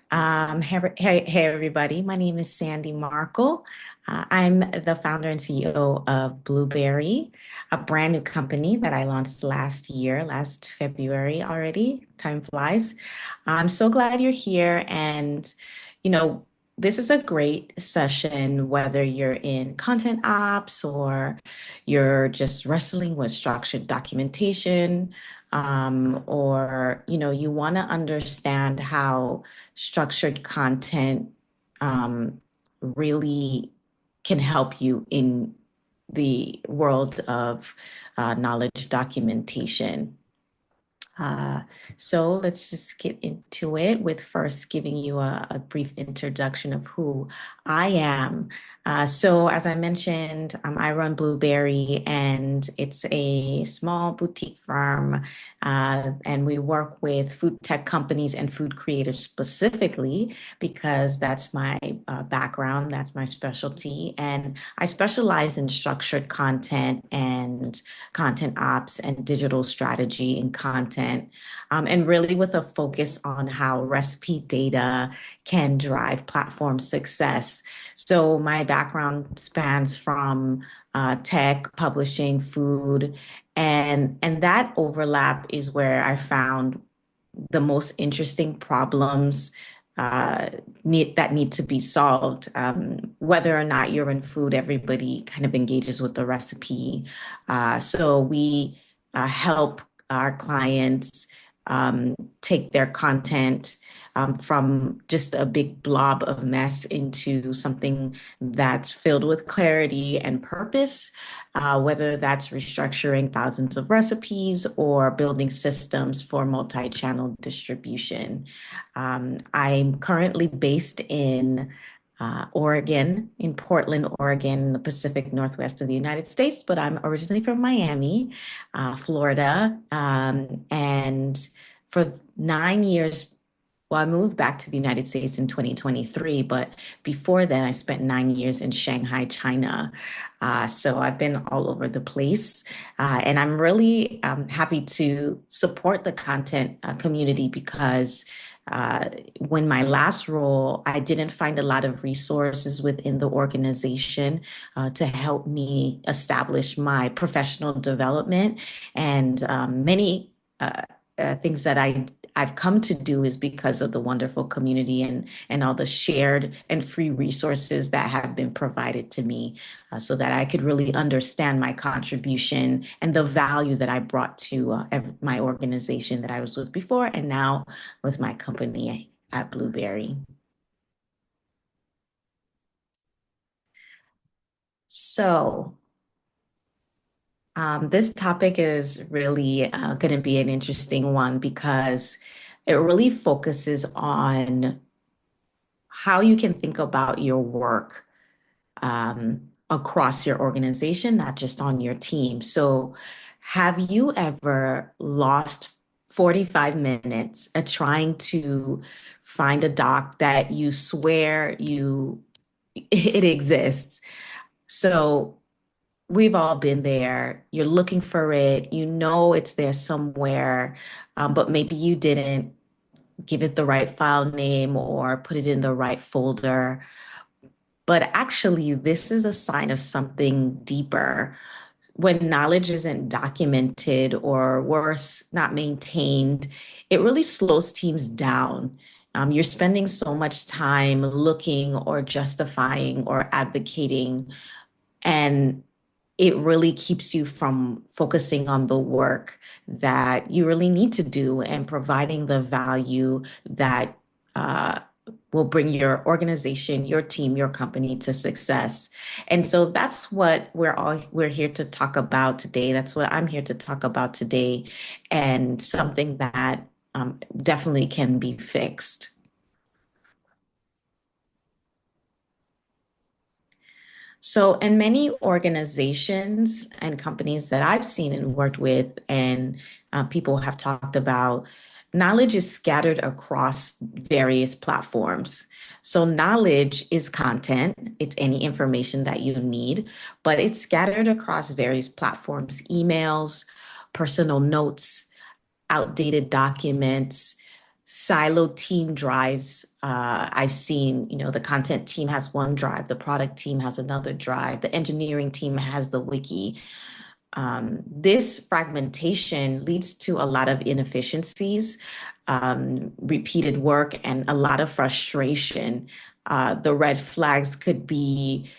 Hey, everybody. My name is Sandie Markle. I'm the founder and CEO of Blueberry, a brand new company that I launched last year, last February already. Time flies. I'm so glad you're here. And, you know, this is a great session, whether you're in content ops or you're just wrestling with structured documentation, or, you want to understand how structured content really can help you in the world of knowledge documentation. Uh, so let's just get into it with first giving you a brief introduction of who I am. So as I mentioned, I run Blueberry, and it's a small boutique firm, and we work with food tech companies and food creators specifically because that's my background, that's my specialty, and I specialize in structured content and content ops and digital strategy and content, and really with a focus on how recipe data can drive platform success. So my background spans from tech, publishing, food, and that overlap is where I found the most interesting problems that need to be solved. Whether or not you're in food, everybody kind of engages with the recipe. So we help our clients take their content from just a big blob of mess into something that's filled with clarity and purpose, whether that's restructuring thousands of recipes or building systems for multi-channel distribution. I'm currently based in Oregon, in Portland, Oregon, in the Pacific Northwest of the United States, but I'm originally from Miami, Florida. And for 9 years, well, I moved back to the United States in 2023, but before then, I spent 9 years in Shanghai, China. So I've been all over the place. And I'm really happy to support the content community because when my last role, I didn't find a lot of resources within the organization to help me establish my professional development. And many things that I've come to do is because of the wonderful community and all the shared and free resources that have been provided to me, so that I could really understand my contribution and the value that I brought to my organization that I was with before and now with my company at Blueberry. So this topic is really going to be an interesting one because it really focuses on how you can think about your work across your organization, not just on your team. So, have you ever lost 45 minutes at trying to find a doc that you swear it exists? So, we've all been there. You're looking for it, you know it's there somewhere, but maybe you didn't give it the right file name or put it in the right folder. But actually, this is a sign of something deeper. When knowledge isn't documented or worse, not maintained, it really slows teams down. You're spending so much time looking or justifying or advocating, and it really keeps you from focusing on the work that you really need to do and providing the value that will bring your organization, your team, your company to success. And so that's what we're here to talk about today. That's what I'm here to talk about today, and something that definitely can be fixed. So, in many organizations and companies that I've seen and worked with, and people have talked about, knowledge is scattered across various platforms. So, knowledge is content, it's any information that you need, but it's scattered across various platforms: emails, personal notes, outdated documents. siloed team drives. I've seen, the content team has one drive, the product team has another drive, the engineering team has the wiki. This fragmentation leads to a lot of inefficiencies, repeated work, and a lot of frustration. The red flags could be,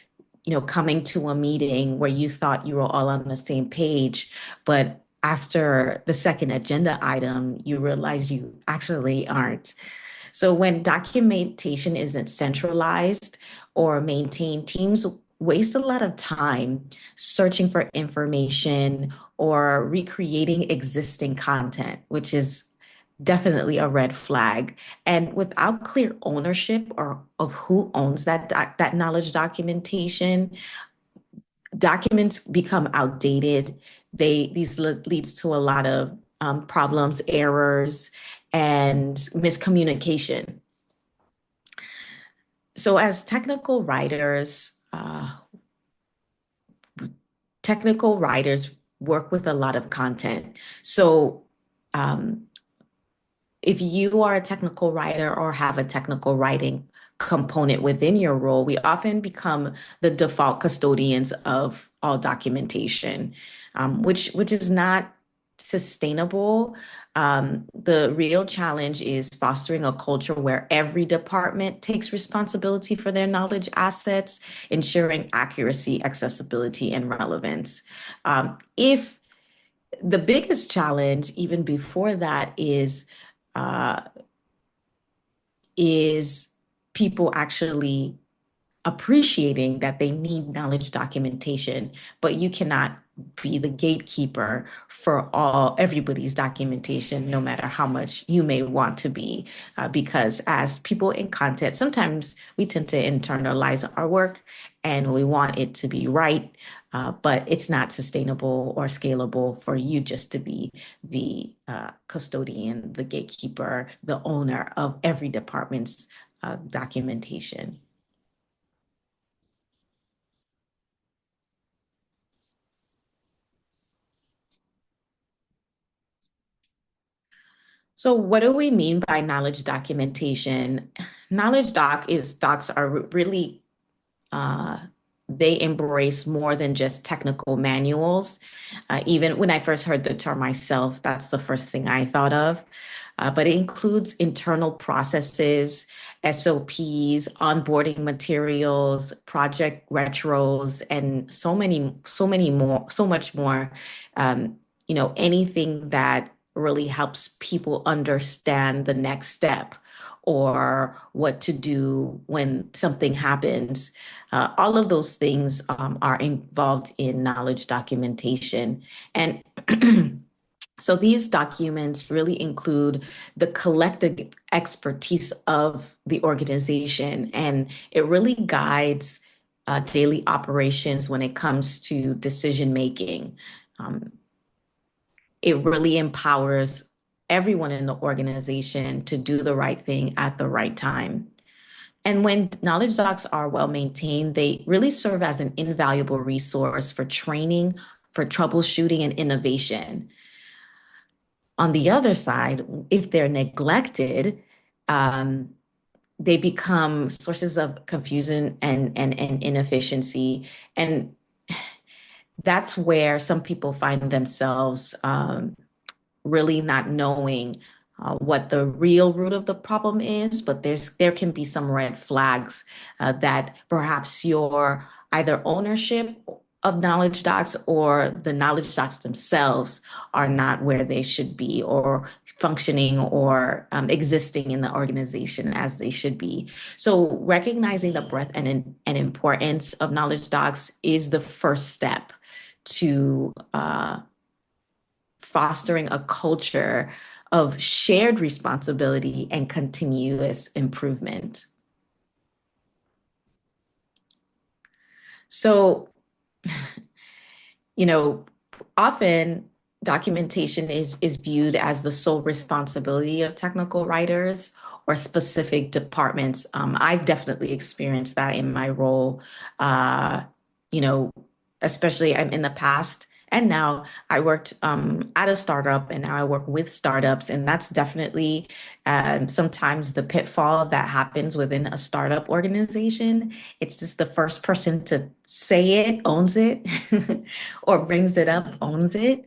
coming to a meeting where you thought you were all on the same page, but after the second agenda item, you realize you actually aren't. So when documentation isn't centralized or maintained, teams waste a lot of time searching for information or recreating existing content, which is definitely a red flag. And without clear ownership or of who owns that knowledge documentation, documents become outdated. These leads to a lot of problems, errors, and miscommunication. So as technical writers work with a lot of content. So um, if you are a technical writer or have a technical writing component within your role, we often become the default custodians of all documentation, which is not sustainable. The real challenge is fostering a culture where every department takes responsibility for their knowledge assets, ensuring accuracy, accessibility, and relevance. If the biggest challenge, even before that, uh, is people actually appreciating that they need knowledge documentation, but you cannot be the gatekeeper for everybody's documentation, no matter how much you may want to be, because as people in content, sometimes we tend to internalize our work and we want it to be right, but it's not sustainable or scalable for you just to be the custodian, the gatekeeper, the owner of every department's documentation. So what do we mean by knowledge documentation? Docs are really uh, they embrace more than just technical manuals. Even when I first heard the term myself, that's the first thing I thought of. But it includes internal processes, SOPs, onboarding materials, project retros, and so much more. Anything that really helps people understand the next step or what to do when something happens. All of those things are involved in knowledge documentation. And so these documents really include the collective expertise of the organization, and it really guides daily operations when it comes to decision making. Um, it really empowers everyone in the organization to do the right thing at the right time. And when knowledge docs are well maintained, they really serve as an invaluable resource for training, for troubleshooting, and innovation. On the other side, if they're neglected, um, they become sources of confusion and inefficiency. And that's where some people find themselves really not knowing what the real root of the problem is, but there can be some red flags that perhaps your either ownership of knowledge docs or the knowledge docs themselves are not where they should be or functioning or existing in the organization as they should be. So recognizing the breadth and importance of knowledge docs is the first step to fostering a culture of shared responsibility and continuous improvement. So, you know, often documentation is viewed as the sole responsibility of technical writers or specific departments. I've definitely experienced that in my role, uh, you know, especially in the past. And now I worked at a startup, and now I work with startups. And that's definitely sometimes the pitfall that happens within a startup organization. It's just the first person to say it owns it or brings it up owns it.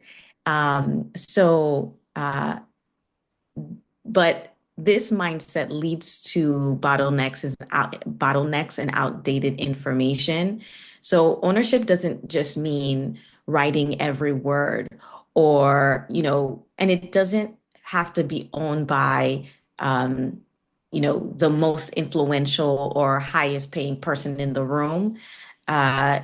But this mindset leads to bottlenecks and outdated information. So ownership doesn't just mean writing every word and it doesn't have to be owned by, um, the most influential or highest paying person in the room. Uh,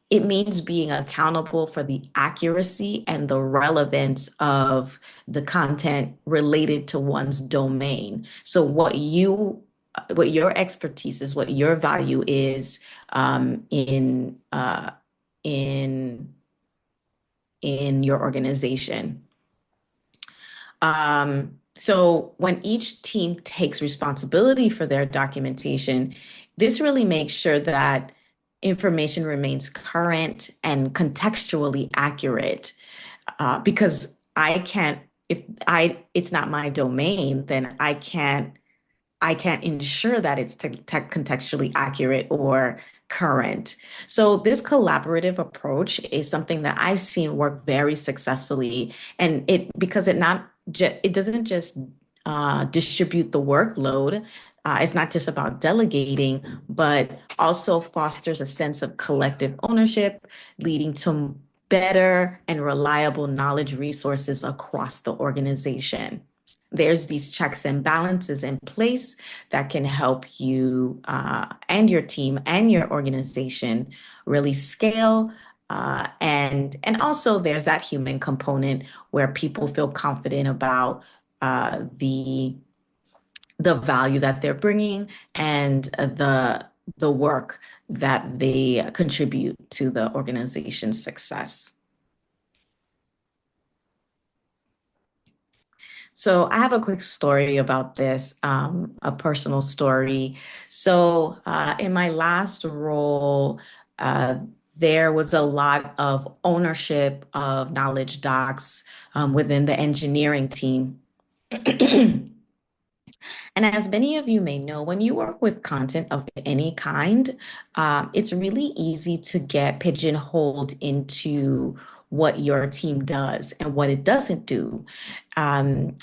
it means being accountable for the accuracy and the relevance of the content related to one's domain. So what your expertise is, what your value is in in your organization. So when each team takes responsibility for their documentation, this really makes sure that information remains current and contextually accurate. Because I can't, if I it's not my domain, then I can't ensure that it's contextually accurate or current. So this collaborative approach is something that I've seen work very successfully, and it doesn't just distribute the workload. It's not just about delegating, but also fosters a sense of collective ownership, leading to better and reliable knowledge resources across the organization. There's these checks and balances in place that can help you and your team and your organization really scale. And also there's that human component where people feel confident about the value that they're bringing and the work that they contribute to the organization's success. So I have a quick story about this, a personal story. So in my last role, uh, there was a lot of ownership of knowledge docs within the engineering team. And as many of you may know, when you work with content of any kind, it's really easy to get pigeonholed into what your team does and what it doesn't do. Um,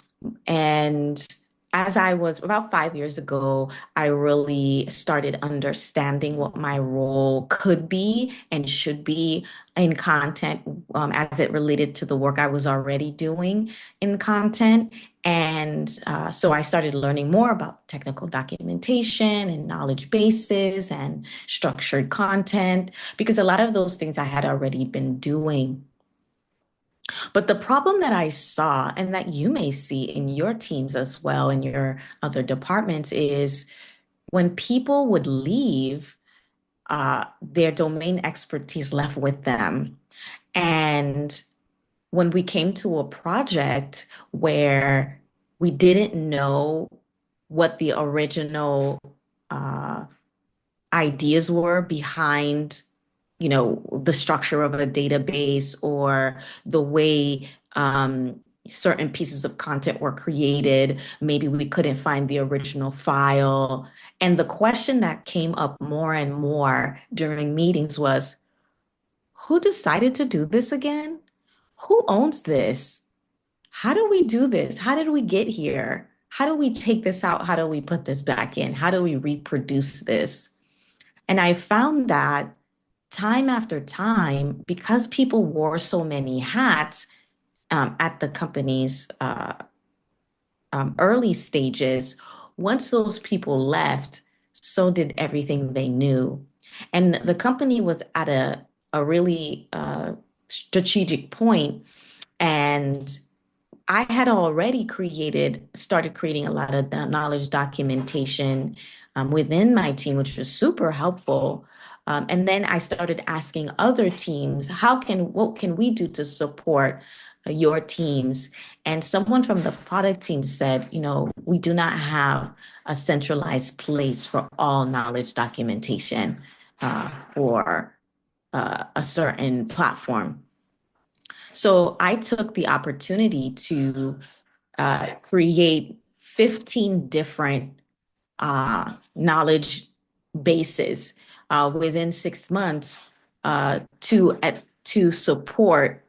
and as I was about 5 years ago, I really started understanding what my role could be and should be in content as it related to the work I was already doing in content. And so I started learning more about technical documentation and knowledge bases and structured content because a lot of those things I had already been doing. But the problem that I saw, and that you may see in your teams as well, in your other departments, is when people would leave, their domain expertise left with them. And when we came to a project where we didn't know what the original uh, ideas were behind, the structure of a database or the way certain pieces of content were created. Maybe we couldn't find the original file. And the question that came up more and more during meetings was, who decided to do this again? Who owns this? How do we do this? How did we get here? How do we take this out? How do we put this back in? How do we reproduce this? And I found that time after time, because people wore so many hats at the company's early stages, once those people left, so did everything they knew. And the company was at a really strategic point, and I had already started creating a lot of the knowledge documentation within my team, which was super helpful. And then I started asking other teams, what can we do to support your teams? And someone from the product team said, we do not have a centralized place for all knowledge documentation for a certain platform. So I took the opportunity to create 15 different knowledge bases within 6 months to support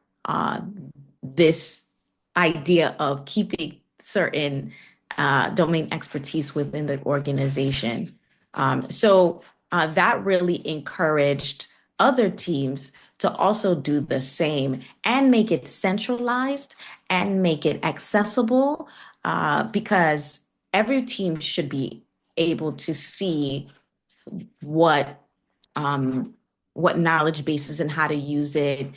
this idea of keeping certain domain expertise within the organization. That really encouraged other teams to also do the same and make it centralized and make it accessible because every team should be able to see what um, what knowledge bases and how to use it,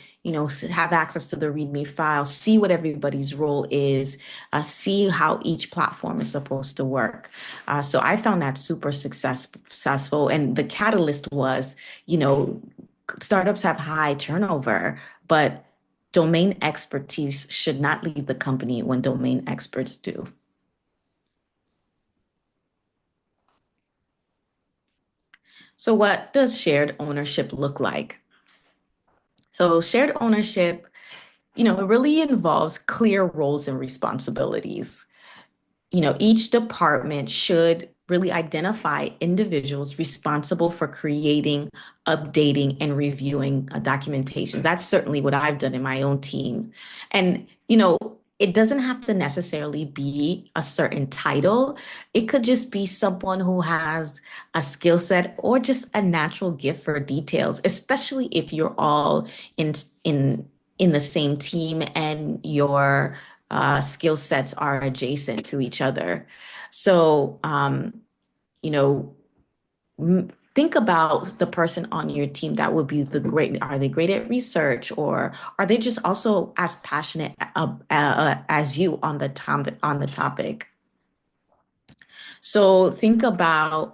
have access to the README file, see what everybody's role is, see how each platform is supposed to work. So I found that super successful. And the catalyst was, you know, startups have high turnover, but domain expertise should not leave the company when domain experts do. So what does shared ownership look like? So shared ownership, it really involves clear roles and responsibilities. Each department should really identify individuals responsible for creating, updating, and reviewing documentation. That's certainly what I've done in my own team. And, it doesn't have to necessarily be a certain title. It could just be someone who has a skill set or just a natural gift for details, especially if you're all in in in the same team and your skill sets are adjacent to each other. So, you know, think about the person on your team that would be are they great at research or are they just also as passionate as you on the topic? So think about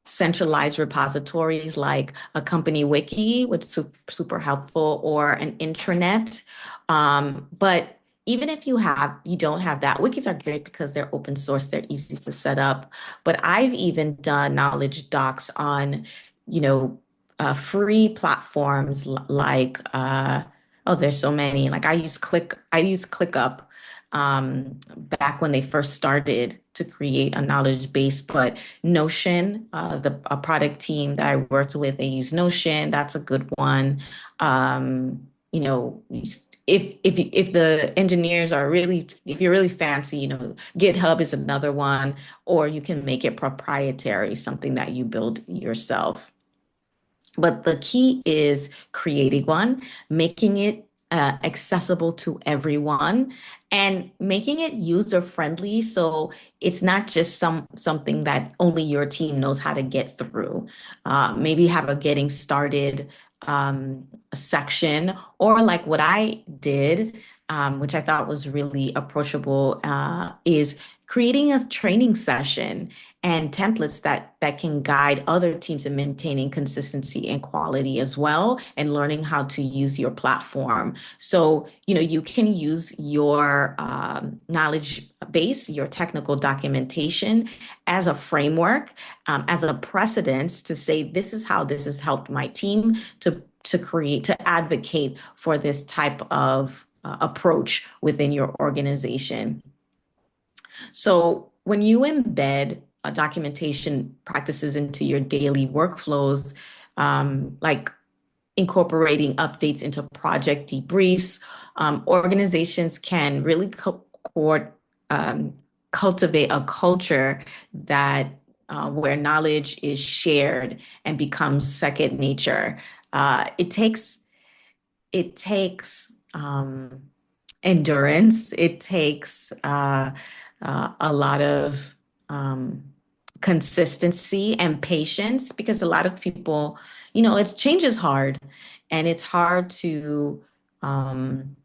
centralized repositories like a company wiki, which is super helpful, or an intranet. But even if you don't have that, wikis are great because they're open source, they're easy to set up. But I've even done knowledge docs on, you know, free platforms like, oh, there's so many. Like I use ClickUp back when they first started to create a knowledge base. But Notion, a product team that I worked with, they use Notion. That's a good one. You know, if the engineers are really, if you're really fancy, GitHub is another one, or you can make it proprietary, something that you build yourself. But the key is creating one, making it accessible to everyone, and making it user friendly. So it's not just something that only your team knows how to get through. Maybe have a getting started section, or like what I did, which I thought was really approachable, is creating a training session and templates that can guide other teams in maintaining consistency and quality as well, and learning how to use your platform. So, you can use your knowledge base, your technical documentation as a framework, as a precedence to say, this is how this has helped my team to advocate for this type of approach within your organization. So when you embed documentation practices into your daily workflows, like incorporating updates into project debriefs, organizations can really um, cultivate a culture that where knowledge is shared and becomes second nature. It takes endurance. It takes a lot of um, consistency and patience because a lot of people, change is hard, and it's hard to um,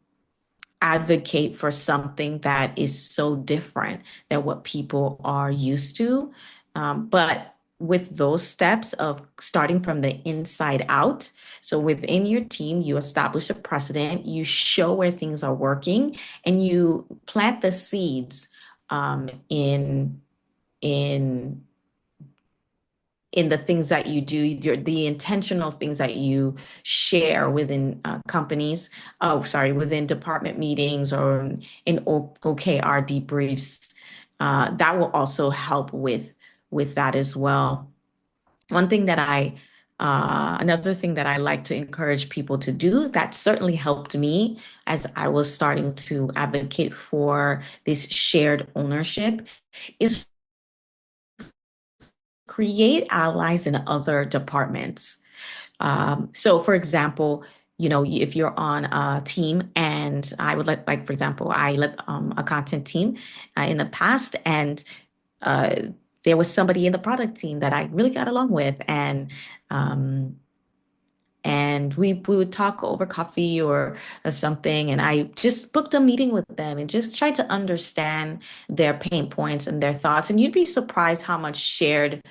advocate for something that is so different than what people are used to. But with those steps of starting from the inside out, so within your team, you establish a precedent, you show where things are working, and you plant the seeds in in in the things that you do, the intentional things that you share within companies, oh, sorry, within department meetings or in OKR debriefs. That will also help with that as well. One thing that another thing that I like to encourage people to do that certainly helped me as I was starting to advocate for this shared ownership is create allies in other departments. So, for example, if you're on a team, and I would let, like, for example, I led a content team in the past, and uh, there was somebody in the product team that I really got along with, um, and we would talk over coffee or something, and I just booked a meeting with them and just tried to understand their pain points and their thoughts. And you'd be surprised how much shared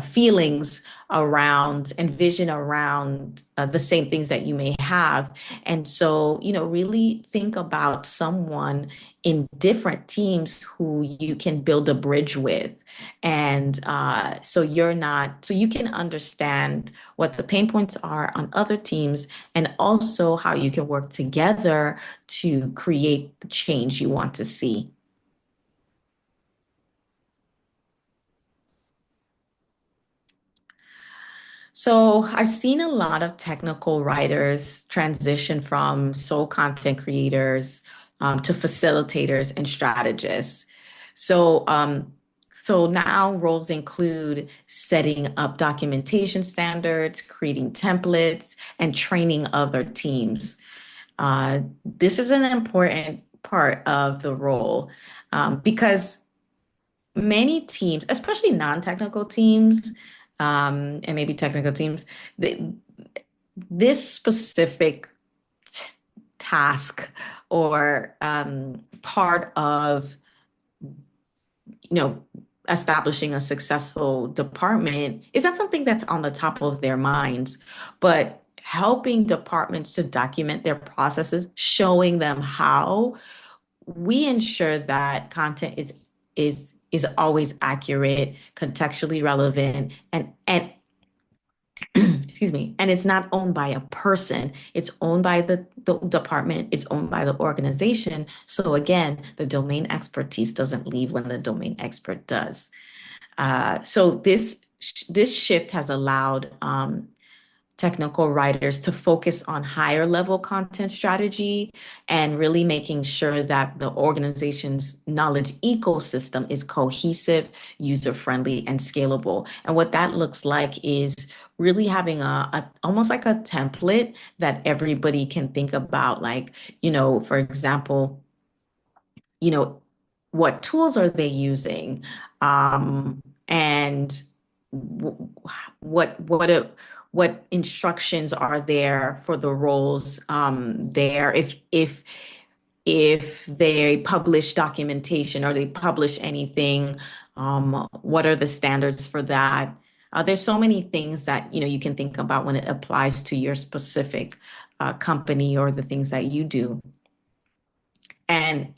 feelings around and vision around the same things that you may have. And so, really think about someone in different teams who you can build a bridge with. And so you can understand what the pain points are on other teams, and also how you can work together to create the change you want to see. So I've seen a lot of technical writers transition from sole content creators to facilitators and strategists. So, so now roles include setting up documentation standards, creating templates, and training other teams. This is an important part of the role because many teams, especially non-technical teams, and maybe technical teams, th this specific t task or part of, you know, establishing a successful department is not something that's on the top of their minds, but helping departments to document their processes, showing them how we ensure that content is always accurate, contextually relevant, and excuse me, and it's not owned by a person. It's owned by the department. It's owned by the organization. So again, the domain expertise doesn't leave when the domain expert does. So this shift has allowed technical writers to focus on higher level content strategy and really making sure that the organization's knowledge ecosystem is cohesive, user friendly, and scalable. And what that looks like is really having a almost like a template that everybody can think about, like, for example, you know, what tools are they using? And w- what instructions are there for the roles there? If they publish documentation or they publish anything, what are the standards for that? There's so many things that you can think about when it applies to your specific company or the things that you do. And,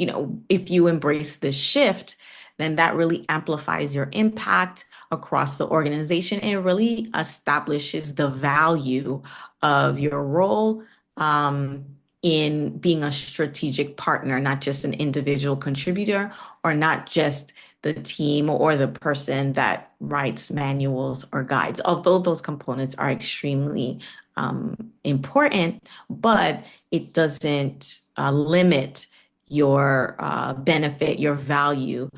if you embrace this shift, then that really amplifies your impact across the organization and really establishes the value of your role in being a strategic partner, not just an individual contributor or not just the team or the person that writes manuals or guides, although those components are extremely important, but it doesn't limit your benefit, your value,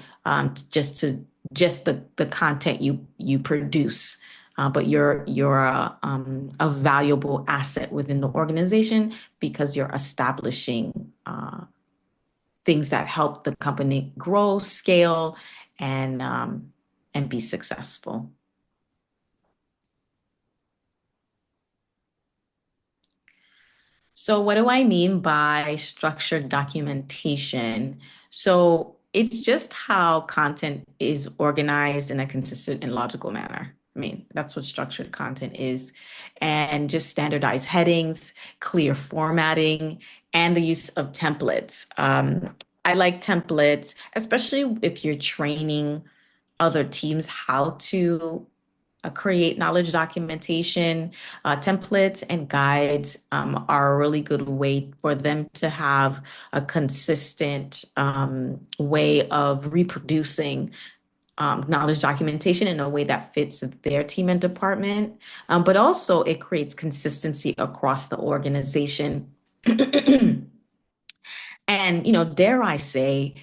just the content you produce. But you're a valuable asset within the organization because you're establishing things that help the company grow, scale, and be successful. So, what do I mean by structured documentation? So, it's just how content is organized in a consistent and logical manner. I mean, that's what structured content is. And just standardized headings, clear formatting, and the use of templates. I like templates, especially if you're training other teams how to create knowledge documentation. Templates and guides are a really good way for them to have a consistent way of reproducing knowledge documentation in a way that fits their team and department. But also it creates consistency across the organization. And, dare I say,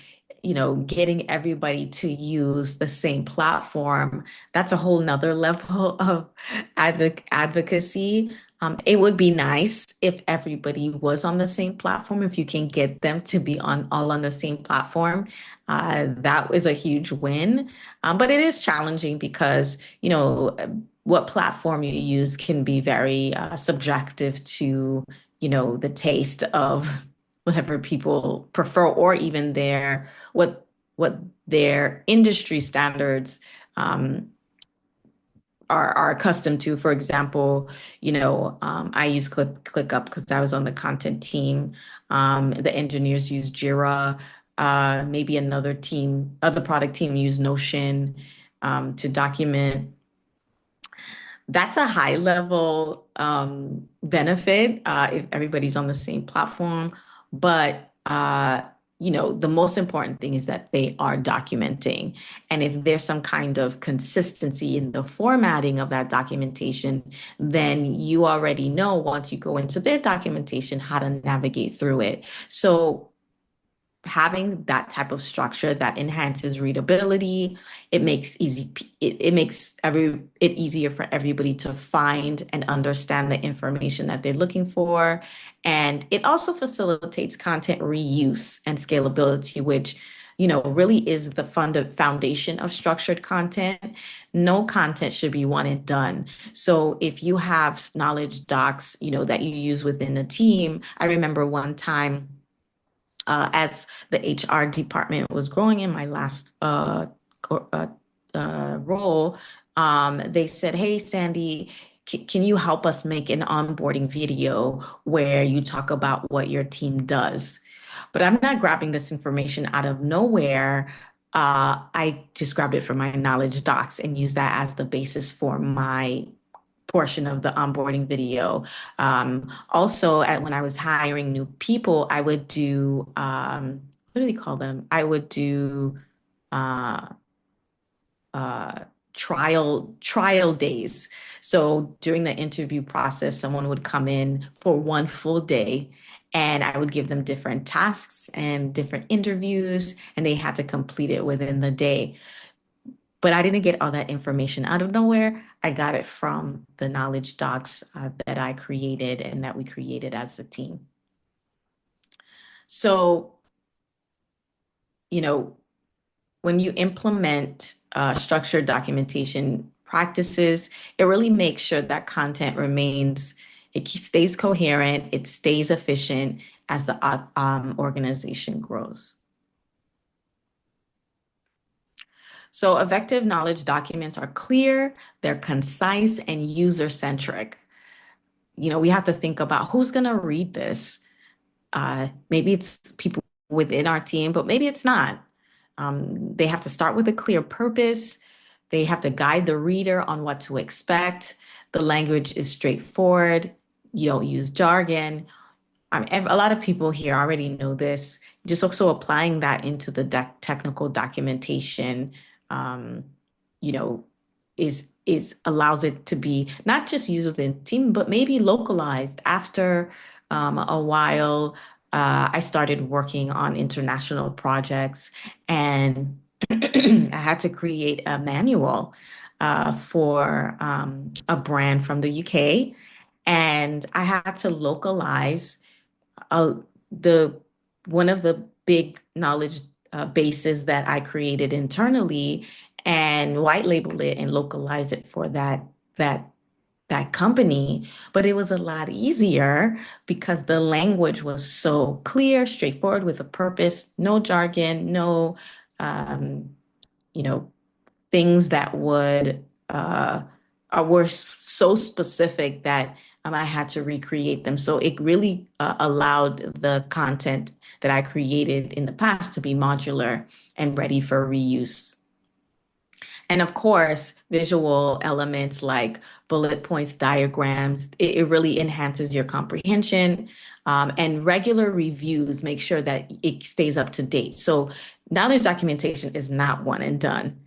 getting everybody to use the same platform, that's a whole nother level of advocacy. It would be nice if everybody was on the same platform, if you can get them to be all on the same platform. That is a huge win. But it is challenging because, what platform you use can be very subjective to, the taste of whatever people prefer, or even what their industry standards um, are accustomed to. For example, I use ClickUp because I was on the content team. The engineers use Jira. Maybe other product team use Notion to document. That's a high level benefit if everybody's on the same platform. But the most important thing is that they are documenting. And if there's some kind of consistency in the formatting of that documentation, then you already know once you go into their documentation how to navigate through it. So having that type of structure that enhances readability, it makes it easier for everybody to find and understand the information that they're looking for. And it also facilitates content reuse and scalability, which really is the foundation of structured content. No content should be one and done. So if you have knowledge docs, that you use within a team, I remember one time as the HR department was growing in my last role, they said, "Hey, Sandie, can you help us make an onboarding video where you talk about what your team does?" But I'm not grabbing this information out of nowhere. I just grabbed it from my knowledge docs and used that as the basis for my portion of the onboarding video. Also, when I was hiring new people, I would do, what do they call them? I would do uh, uh, trial days. So during the interview process, someone would come in for one full day, and I would give them different tasks and different interviews, and they had to complete it within the day. But I didn't get all that information out of nowhere. I got it from the knowledge docs that I created and that we created as a team. So, you know, when you implement structured documentation practices, it really makes sure that content it stays coherent, it stays efficient as the organization grows. So effective knowledge documents are clear, they're concise, and user-centric. We have to think about who's going to read this. Maybe it's people within our team, but maybe it's not. They have to start with a clear purpose. They have to guide the reader on what to expect. The language is straightforward. You don't use jargon. A lot of people here already know this. Just also applying that into the technical documentation, um, you know, is allows it to be not just used within team, but maybe localized. After a while, I started working on international projects, and I had to create a manual for a brand from the UK, and I had to localize uh, the one of the big knowledge bases that I created internally and white label it and localize it for that that company. But it was a lot easier because the language was so clear, straightforward, with a purpose, no jargon, no um, you know things that were so specific that I had to recreate them. So it really allowed the content that I created in the past to be modular and ready for reuse. And of course, visual elements like bullet points, diagrams, it really enhances your comprehension. And regular reviews make sure that it stays up to date. So knowledge documentation is not one and done.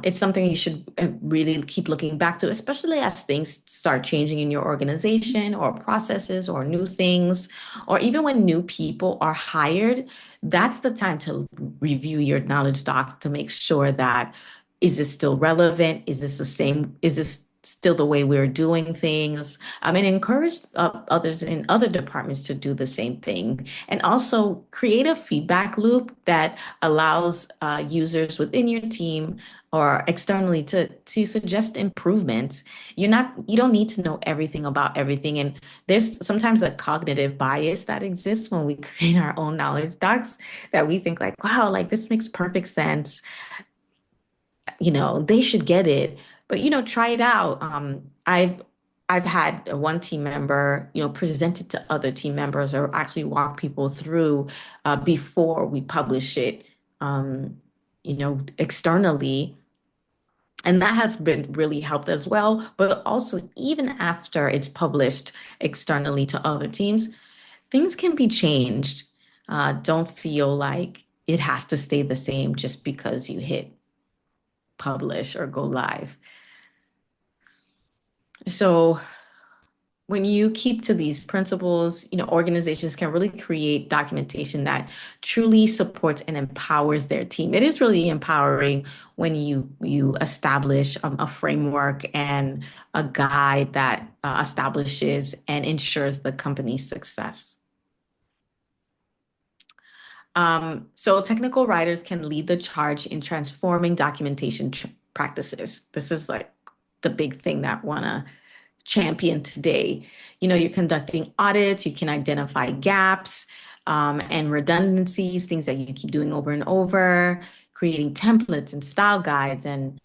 It's something you should really keep looking back to, especially as things start changing in your organization or processes or new things, or even when new people are hired. That's the time to review your knowledge docs to make sure that is this still relevant? Is this the same? Is this still the way we're doing things? And encourage others in other departments to do the same thing. And also create a feedback loop that allows users within your team or externally to suggest improvements. You don't need to know everything about everything. And there's sometimes a cognitive bias that exists when we create our own knowledge docs that we think like, wow, like this makes perfect sense, they should get it. But try it out. I've had one team member, present it to other team members or actually walk people through before we publish it, externally. And that has been really helped as well. But also, even after it's published externally to other teams, things can be changed. Don't feel like it has to stay the same just because you hit publish or go live. So when you keep to these principles, organizations can really create documentation that truly supports and empowers their team. It is really empowering when you establish a framework and a guide that establishes and ensures the company's success. So technical writers can lead the charge in transforming documentation practices. This is like the big thing that I want to champion today. You're conducting audits, you can identify gaps and redundancies, things that you keep doing over and over, creating templates and style guides and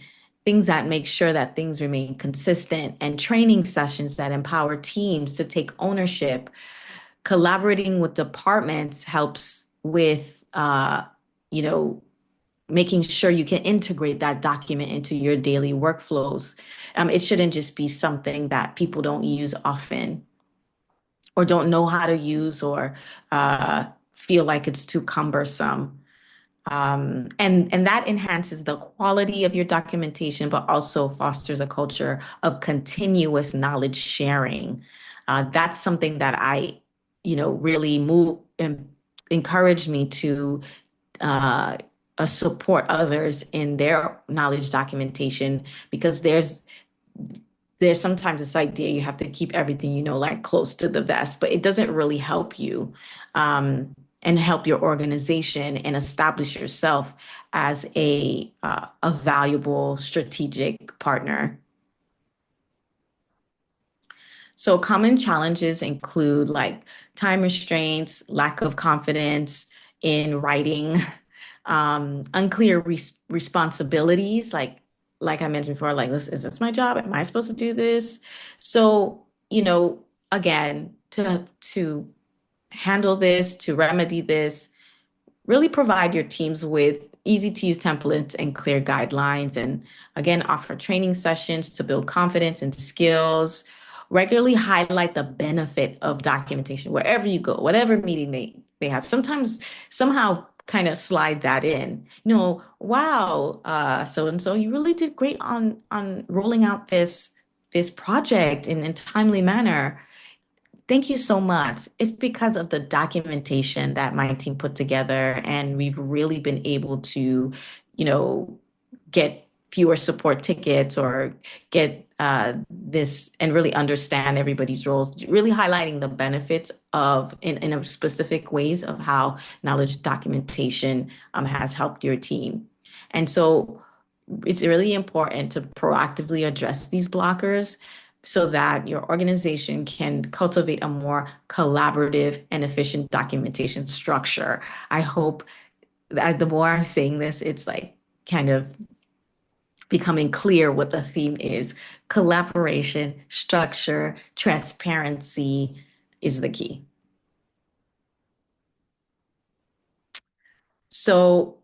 things that make sure that things remain consistent, and training sessions that empower teams to take ownership. Collaborating with departments helps with, you know, making sure you can integrate that document into your daily workflows. It shouldn't just be something that people don't use often or don't know how to use or feel like it's too cumbersome. And that enhances the quality of your documentation, but also fosters a culture of continuous knowledge sharing. That's something that really encourage me to uh, support others in their knowledge documentation, because there's sometimes this idea you have to keep everything like close to the vest, but it doesn't really help you and help your organization and establish yourself as a valuable strategic partner. So common challenges include like time restraints, lack of confidence in writing, unclear responsibilities, like I mentioned before, like is this my job? Am I supposed to do this? So, again, to handle this, to remedy this, really provide your teams with easy to use templates and clear guidelines. And again, offer training sessions to build confidence and skills. Regularly highlight the benefit of documentation wherever you go, whatever meeting they have. Sometimes somehow kind of slide that in. Wow, so and so, you really did great on rolling out this project in a timely manner. Thank you so much. It's because of the documentation that my team put together, and we've really been able to, get fewer support tickets or get this and really understand everybody's roles, really highlighting the benefits of in a specific ways of how knowledge documentation has helped your team. And so it's really important to proactively address these blockers so that your organization can cultivate a more collaborative and efficient documentation structure. I hope that the more I'm saying this, it's like kind of becoming clear what the theme is. Collaboration, structure, transparency is the key. So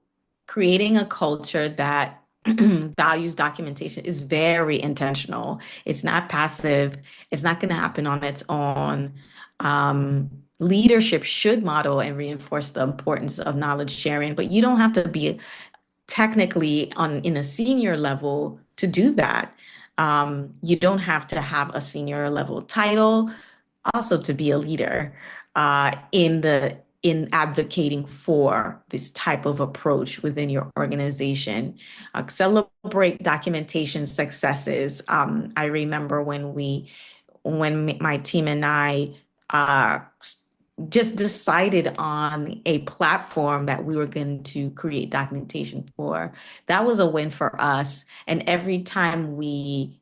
creating a culture that values documentation is very intentional. It's not passive. It's not going to happen on its own. Leadership should model and reinforce the importance of knowledge sharing, but you don't have to be technically on in a senior level to do that. You don't have to have a senior level title also to be a leader in advocating for this type of approach within your organization. Celebrate documentation successes. I remember when my team and I uh, just decided on a platform that we were going to create documentation for. That was a win for us. And every time we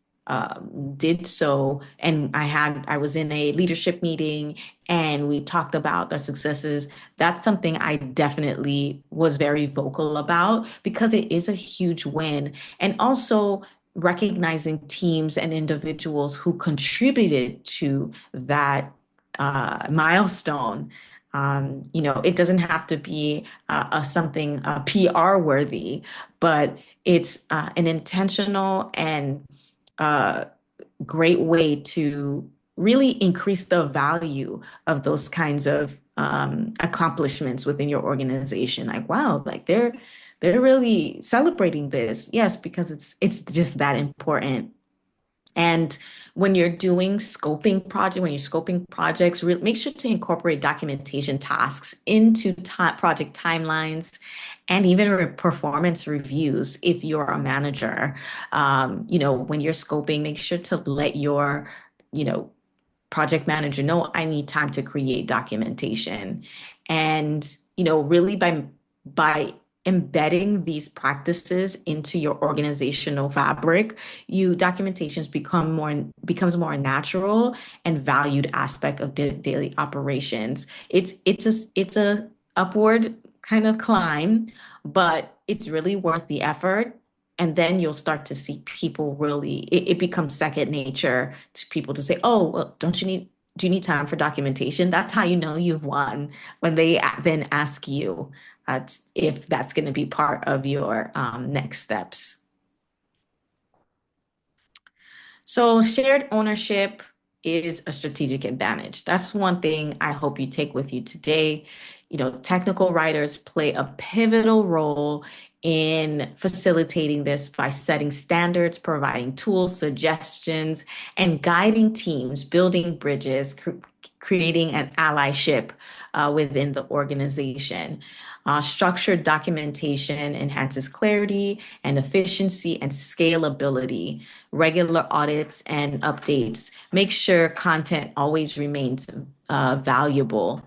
did so, and I was in a leadership meeting and we talked about the successes. That's something I definitely was very vocal about because it is a huge win. And also recognizing teams and individuals who contributed to that milestone. It doesn't have to be something PR worthy, but it's an intentional and uh, great way to really increase the value of those kinds of accomplishments within your organization. Like, wow, like they're really celebrating this. Yes, because it's just that important. And when you're scoping projects, make sure to incorporate documentation tasks into project timelines and even performance reviews if you're a manager. When you're scoping, make sure to let your, you know, project manager know I need time to create documentation. And, really by embedding these practices into your organizational fabric, you documentations becomes more natural and valued aspect of daily operations. It's a upward kind of climb, but it's really worth the effort. And then you'll start to see people really, it becomes second nature to people to say, oh, well, do you need time for documentation? That's how you know you've won when they then ask you if that's going to be part of your next steps. So shared ownership is a strategic advantage. That's one thing I hope you take with you today. Technical writers play a pivotal role in facilitating this by setting standards, providing tools, suggestions, and guiding teams, building bridges, creating an allyship within the organization. Structured documentation enhances clarity and efficiency and scalability. Regular audits and updates make sure content always remains valuable.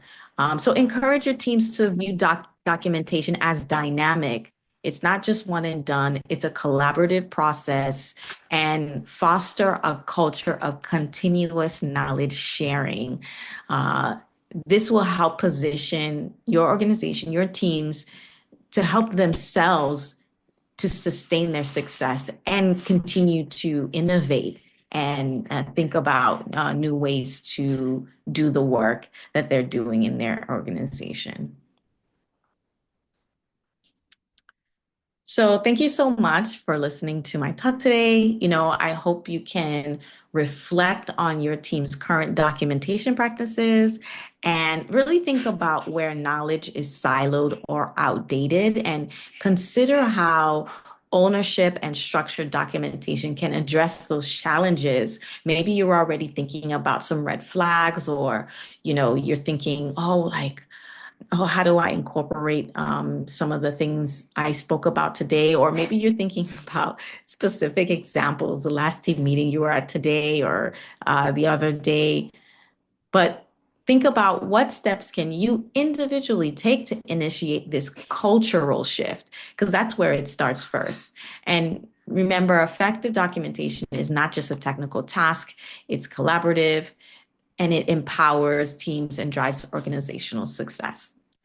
So encourage your teams to view documentation as dynamic. It's not just one and done. It's a collaborative process and foster a culture of continuous knowledge sharing. Uh, this will help position your organization, your teams to help themselves to sustain their success and continue to innovate and think about new ways to do the work that they're doing in their organization. So thank you so much for listening to my talk today. I hope you can reflect on your team's current documentation practices and really think about where knowledge is siloed or outdated and consider how ownership and structured documentation can address those challenges. Maybe you're already thinking about some red flags or, you're thinking, oh, like, oh, how do I incorporate some of the things I spoke about today? Or maybe you're thinking about specific examples, the last team meeting you were at today or the other day. But think about what steps can you individually take to initiate this cultural shift, because that's where it starts first. And remember, effective documentation is not just a technical task, it's collaborative and it empowers teams and drives organizational success.